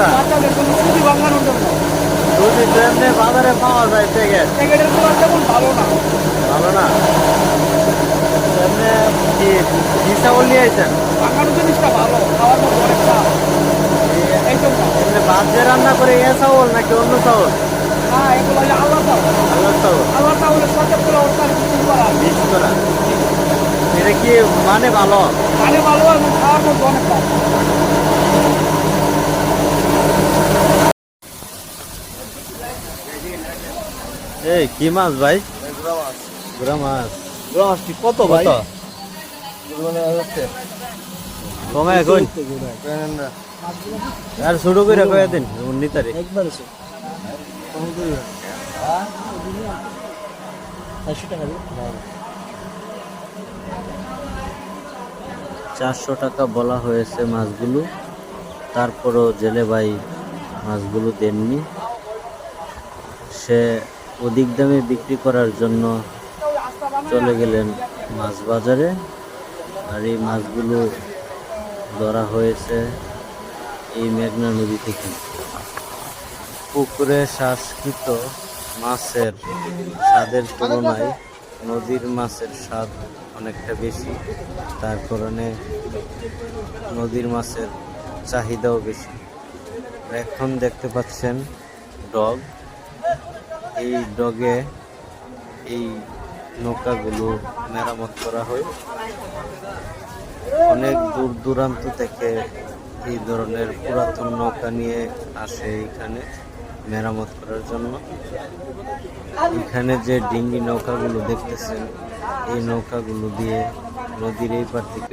বাচ্চা বাচ্চাদের জন্য সুজি বানানোর জন্য। দুধি তো এমনি বাজারে পাওয়া যায় প্যাকেট, প্যাকেটের গুলো তেমন ভালো না। ভালো না। এমনি কি কি চাউল নিয়ে আইছেন? বানানোর জিনিসটা ভালো, খাওয়ার মতো অনেক স্বাদ। এই জন্য এমনি ভাত যে রান্না করে এ চাউল নাকি অন্য চাউল? না, এগুলো হলো আল্লাহ চাউল। আল্লাহ চাউল আল্লাহ চাউলের সাথে পুরো ওটার কিছু করা মিক্স করা। এটা কি মানে ভালো? মানে ভালো এবং খাওয়ার মতো অনেক ভালো। এই কি মাছ ভাই? গুড়া মাছ। কত ভাই? কমায় কই? আর ছোট করে কয়ে দিন 19 তারিখ। একবার আছে 400 টাকা বলা হয়েছে মাছগুলো, তারপরও জেলে ভাই মাছগুলো দেননি। সে অধিক দামে বিক্রি করার জন্য চলে গেলেন মাছ বাজারে। আর এই মাছগুলো ধরা হয়েছে এই মেঘনা নদী থেকে। পুকুরে শ্বাসকৃত মাছের স্বাদের তুলনায় নদীর মাছের স্বাদ অনেকটা বেশি, তার কারণে নদীর মাছের চাহিদাও বেশি। এখন দেখতে পাচ্ছেন ডগ। এই ডগে এই নৌকাগুলো মেরামত করা হয়। অনেক দূর দূরান্ত থেকে এই ধরনের পুরাতন নৌকা নিয়ে আসে এখানে মেরামত করার জন্য। এখানে যে ডিঙ্গি নৌকাগুলো দেখতেছেন, এই নৌকাগুলো দিয়ে নদীর এই পার থেকে